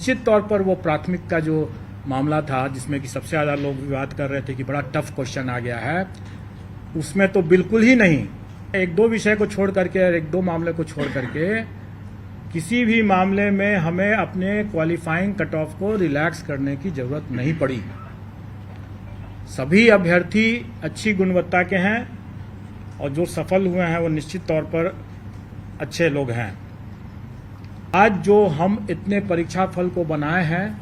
निश्चित तौर पर वो प्राथमिक का जो मामला था जिसमें कि सबसे ज़्यादा लोग विवाद कर रहे थे कि बड़ा टफ क्वेश्चन आ गया है, उसमें तो बिल्कुल ही नहीं। एक दो विषय को छोड़ करके और एक दो मामले को छोड़ करके किसी भी मामले में हमें अपने क्वालिफाइंग कट ऑफ को रिलैक्स करने की जरूरत नहीं पड़ी। सभी अभ्यर्थी अच्छी गुणवत्ता के हैं और जो सफल हुए हैं वो निश्चित तौर पर अच्छे लोग हैं। आज जो हम इतने परीक्षा फल को बनाए हैं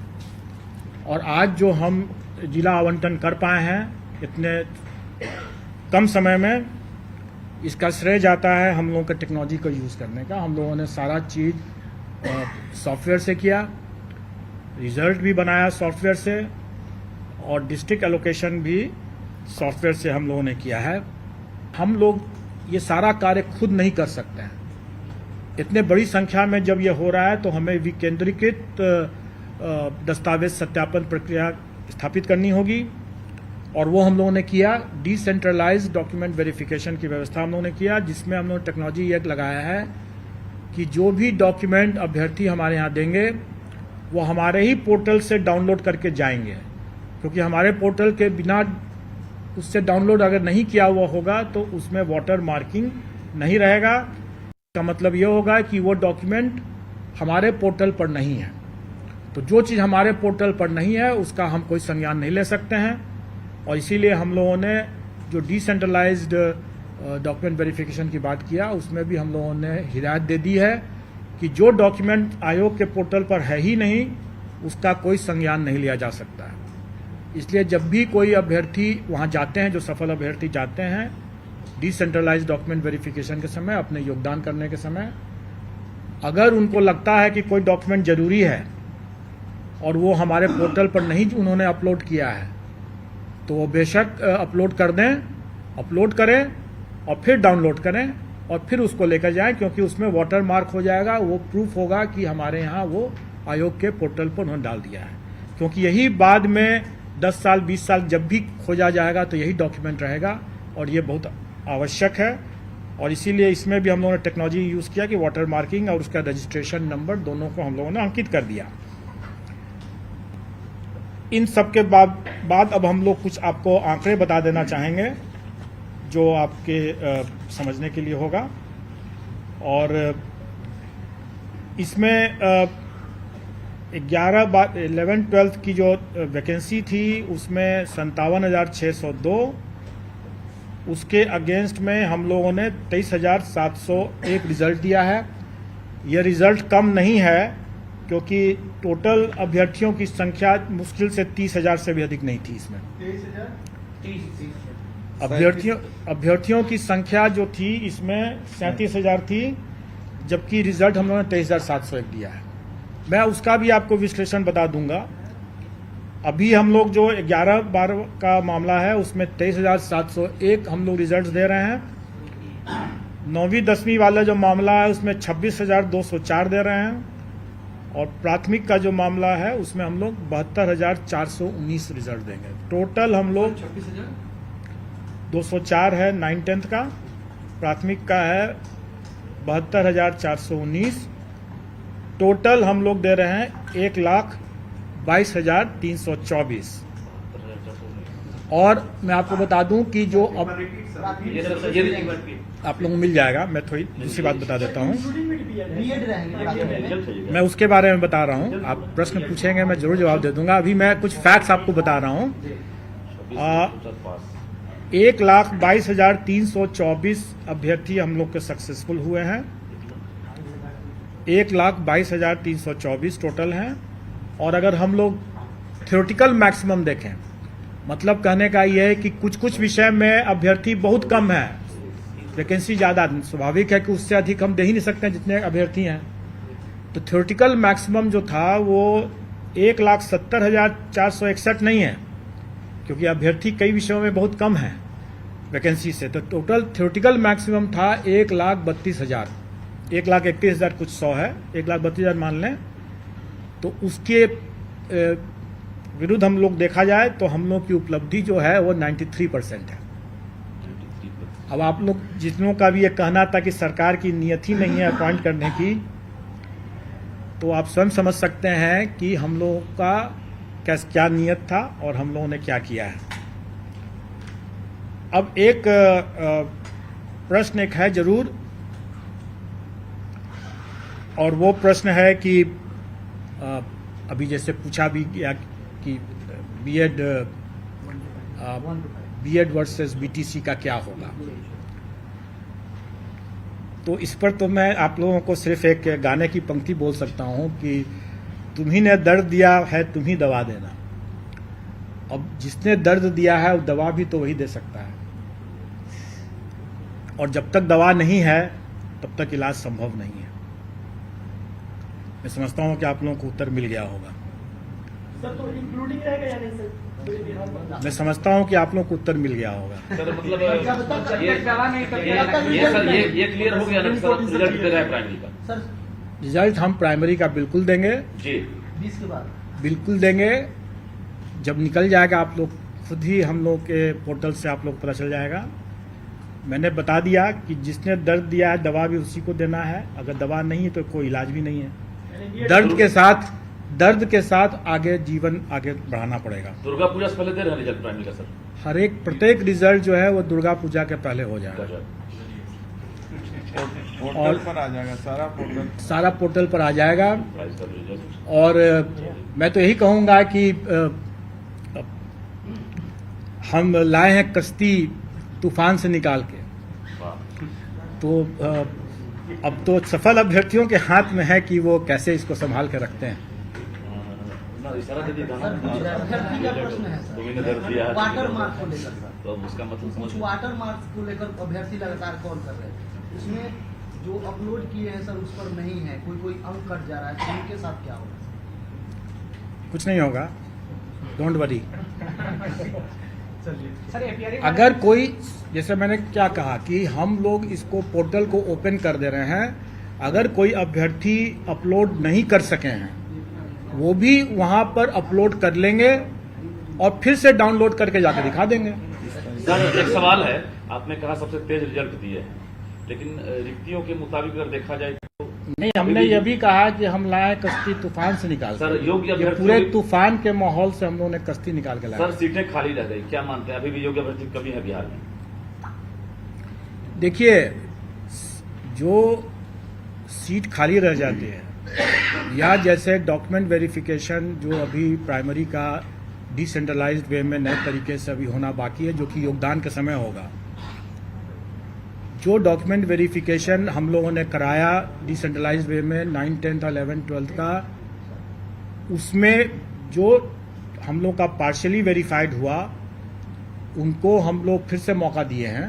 और आज जो हम जिला आवंटन कर पाए हैं इतने कम समय में, इसका श्रेय जाता है हम लोगों के टेक्नोलॉजी को यूज़ करने का। हम लोगों ने सारा चीज़ सॉफ्टवेयर से किया, रिजल्ट भी बनाया सॉफ्टवेयर से और डिस्ट्रिक्ट एलोकेशन भी सॉफ्टवेयर से हम लोगों ने किया है। हम लोग ये सारा कार्य खुद नहीं कर सकते हैं। इतने बड़ी संख्या में जब ये हो रहा है तो हमें विकेंद्रीकृत दस्तावेज सत्यापन प्रक्रिया स्थापित करनी होगी और वो हम लोगों ने किया। डिसेंट्रलाइज्ड डॉक्यूमेंट वेरिफिकेशन की व्यवस्था हम लोगों ने किया, जिसमें हम लोगों ने टेक्नोलॉजी एक लगाया है कि जो भी डॉक्यूमेंट अभ्यर्थी हमारे यहाँ देंगे वो हमारे ही पोर्टल से डाउनलोड करके जाएंगे, क्योंकि हमारे पोर्टल के बिना उससे डाउनलोड अगर नहीं किया हुआ होगा तो उसमें वाटर मार्किंग नहीं रहेगा। इसका मतलब ये होगा कि वो डॉक्यूमेंट हमारे पोर्टल पर नहीं है। तो जो चीज़ हमारे पोर्टल पर नहीं है उसका हम कोई संज्ञान नहीं ले सकते हैं और इसीलिए हम लोगों ने जो डिसेंट्रलाइज्ड डॉक्यूमेंट वेरिफिकेशन की बात किया उसमें भी हम लोगों ने हिदायत दे दी है कि जो डॉक्यूमेंट आयोग के पोर्टल पर है ही नहीं उसका कोई संज्ञान नहीं लिया जा सकता है। इसलिए जब भी कोई अभ्यर्थी वहां जाते हैं, जो सफल अभ्यर्थी जाते हैं डिसेंट्रलाइज्ड डॉक्यूमेंट वेरिफिकेशन के समय, अपने योगदान करने के समय, अगर उनको लगता है कि कोई डॉक्यूमेंट जरूरी है और वो हमारे पोर्टल पर नहीं उन्होंने अपलोड किया है तो वो बेशक अपलोड कर दें, अपलोड करें और फिर डाउनलोड करें और फिर उसको लेकर जाएं, क्योंकि उसमें वाटर मार्क हो जाएगा। वो प्रूफ होगा कि हमारे यहाँ वो आयोग के पोर्टल पर उन्होंने डाल दिया है, क्योंकि यही बाद में 10 साल 20 साल जब भी खोजा जाएगा तो यही डॉक्यूमेंट रहेगा और ये बहुत आवश्यक है। और इसीलिए इसमें भी हम लोगों ने टेक्नोलॉजी यूज़ किया कि वाटर मार्किंग और उसका रजिस्ट्रेशन नंबर दोनों को हम लोगों ने अंकित कर दिया। इन सब के बाद अब हम लोग कुछ आपको आंकड़े बता देना चाहेंगे जो आपके समझने के लिए होगा। और इसमें 11-12 की जो वैकेंसी थी उसमें 57,602, उसके अगेंस्ट में हम लोगों ने 23,701 रिजल्ट दिया है। यह रिजल्ट कम नहीं है क्योंकि टोटल अभ्यर्थियों की संख्या मुश्किल से 30,000 से भी अधिक नहीं थी। इसमें अभ्यर्थियों की संख्या जो थी इसमें 37,000 थी, जबकि रिजल्ट हम लोगों ने 23,701 दिया है। मैं उसका भी आपको विश्लेषण बता दूंगा। अभी हम लोग जो 11-12 का मामला है उसमें 23,701 हम लोग रिजल्ट दे रहे हैं। 9वीं-10वीं वाला जो मामला है उसमें 26,204 दे रहे हैं और प्राथमिक का जो मामला है उसमें हम लोग 72,419 रिजल्ट देंगे। टोटल हम लोग 204 है 9-10 का, प्राथमिक का है 72,419। टोटल हम लोग दे रहे हैं 1,22,324। और मैं आपको बता दूं कि जो अब आप लोगों को मिल जाएगा, मैं थोड़ी दूसरी बात बता देता हूं, मैं उसके बारे में बता रहा हूं। आप प्रश्न पूछेंगे मैं जरूर जवाब दे दूंगा। अभी मैं कुछ फैक्ट्स आपको बता रहा हूं। 1,22,324 अभ्यर्थी हम लोग के सक्सेसफुल हुए हैं। 1,22,324 टोटल हैं। और अगर हम लोग थ्योरेटिकल मैक्सिमम देखें, मतलब कहने का यह है कि कुछ कुछ विषय में अभ्यर्थी बहुत कम है, वैकेंसी ज़्यादा, स्वाभाविक है कि उससे अधिक हम दे ही नहीं सकते जितने अभ्यर्थी हैं। तो थ्योरेटिकल मैक्सिमम जो था वो 1,70,461 नहीं है, क्योंकि अभ्यर्थी कई विषयों में बहुत कम है वैकेंसी से। तो टोटल थ्योरेटिकल मैक्सिमम था 1,32,000, 1,31,000 कुछ 100 है, 1,32,000 मान लें। तो उसके विरुद्ध हम लोग देखा जाए तो हम लोग की उपलब्धि जो है वो 93% है। अब आप लोग जितनों का भी ये कहना था कि सरकार की नियत ही नहीं है अपॉइंट करने की, तो आप स्वयं समझ सकते हैं कि हम लोगों का क्या नियत था और हम लोगों ने क्या किया है। अब एक प्रश्न एक है जरूर, और वो प्रश्न है कि अभी जैसे पूछा भी गया कि बीएड वर्सेस बीटीसी का क्या होगा। तो इस पर तो मैं आप लोगों को सिर्फ एक गाने की पंक्ति बोल सकता हूं कि तुम्ही ने दर्द दिया है तुम ही दवा देना। अब जिसने दर्द दिया है वो दवा भी तो वही दे सकता है, और जब तक दवा नहीं है तब तक इलाज संभव नहीं है। मैं समझता हूं कि आप लोगों को उत्तर मिल गया होगा। सर तो इंक्लूडिंग रहेगा या नहीं सर? मैं समझता हूं कि आप लोगों को उत्तर मिल गया होगा। सर मतलब ये क्लियर हो गया ना सर, रिजल्ट दे रहा है प्राइमरी का। सर रिजल्ट हम प्राइमरी का बिल्कुल देंगे जी, 20 के बाद बिल्कुल देंगे। जब निकल जाएगा आप लोग खुद ही हम लोग के पोर्टल से आप लोग पता चल जाएगा। मैंने बता दिया कि जिसने दर्द दिया है दवा भी उसी को देना है, अगर दवा नहीं है तो कोई इलाज भी नहीं है। दर्द के साथ आगे जीवन आगे बढ़ाना पड़ेगा। दुर्गा पूजा से पहले दे रहे हैं रिजल्ट प्राइमरी का सर? हर एक प्रत्येक रिजल्ट जो है वो दुर्गा पूजा के पहले हो जाएगा। पोर्टल पर आ जाएगा, सारा पोर्टल पर आ जाएगा। प्राइस का रिजल्ट और मैं तो यही कहूंगा कि हम लाए हैं कश्ती तूफान से निकाल के, तो अब तो सफल अभ्यर्थियों के हाथ में है कि वो कैसे इसको संभाल के रखते हैं। इशारा दे दिया था ना, अभ्यर्थी का प्रश्न है सर, तुम्ही ने दर्द दिया है वाटर मार्क को लेकर सर, तो उसका मतलब कुछ समझ वाटर मार्क को लेकर अभ्यर्थी लगातार कॉल कर रहे हैं। उसमें जो अपलोड किए हैं सर उस पर नहीं है, कोई अंक कट जा रहा है, तो उनके साथ क्या होगा? कुछ नहीं होगा, डोंट वरी। सर अगर कोई, जैसे मैंने क्या कहा कि हम लोग इसको पोर्टल को ओपन कर दे रहे हैं, अगर कोई अभ्यर्थी अपलोड नहीं कर सके हैं वो भी वहां पर अपलोड कर लेंगे और फिर से डाउनलोड करके जाकर दिखा देंगे। सर एक सवाल है, आपने कहा सबसे तेज रिजल्ट दिए हैं, लेकिन रिक्तियों के मुताबिक अगर देखा जाए तो नहीं, हमने ये भी कहा कि हम लाए कश्ती तूफान से निकाल सर योग्य ये अभ्यर्थी पूरे तूफान के माहौल से हम लोगों ने कश्ती निकाल के सर लाया। सीटें खाली रह गई, क्या मानते हैं अभी भी योग्य अभ्यर्थी की कमी है बिहार में? देखिए, जो सीट खाली रह जाती है या जैसे डॉक्यूमेंट वेरिफिकेशन जो अभी प्राइमरी का डिसेंट्रलाइज्ड वे में नए तरीके से अभी होना बाकी है, जो कि योगदान के समय होगा। जो डॉक्यूमेंट वेरिफिकेशन हम लोगों ने कराया डिसेंट्रलाइज्ड वे में 9th 10th 11th 12th का, उसमें जो हम लोग का पार्शियली वेरीफाइड हुआ उनको हम लोग फिर से मौका दिए हैं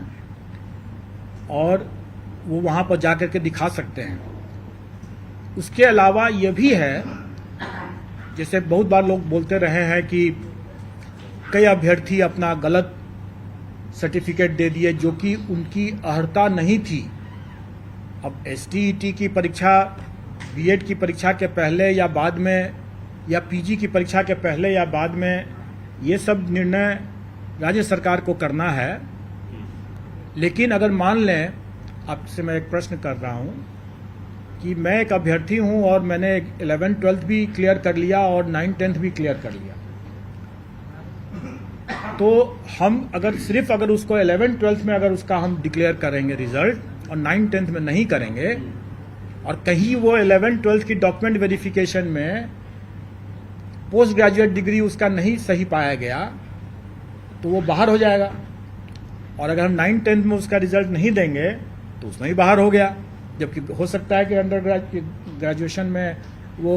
और वो वहां पर जाकर के दिखा सकते हैं। उसके अलावा ये भी है, जैसे बहुत बार लोग बोलते रहे हैं कि कई अभ्यर्थी अपना गलत सर्टिफिकेट दे दिए जो कि उनकी अर्हता नहीं थी। अब एसटीईटी की परीक्षा, बीएड की परीक्षा के पहले या बाद में, या पीजी की परीक्षा के पहले या बाद में, ये सब निर्णय राज्य सरकार को करना है। लेकिन अगर मान लें, आपसे मैं एक प्रश्न कर रहा हूं कि मैं एक अभ्यर्थी हूं और मैंने 11th 12th भी क्लियर कर लिया और 9th 10th भी क्लियर कर लिया, तो हम अगर उसको 11th 12th में अगर उसका हम डिक्लेयर करेंगे रिजल्ट और 9th 10th में नहीं करेंगे, और कहीं वो 11th 12th की डॉक्यूमेंट वेरिफिकेशन में पोस्ट ग्रेजुएट डिग्री उसका नहीं सही पाया गया, तो वो बाहर हो जाएगा। और अगर हम 9th 10th में उसका रिजल्ट नहीं देंगे तो उसमें ही बाहर हो गया, जबकि हो सकता है कि अंडर ग्रेजुएशन में वो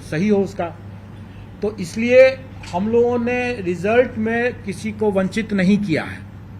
सही हो उसका। तो इसलिए हम लोगों ने रिजल्ट में किसी को वंचित नहीं किया है।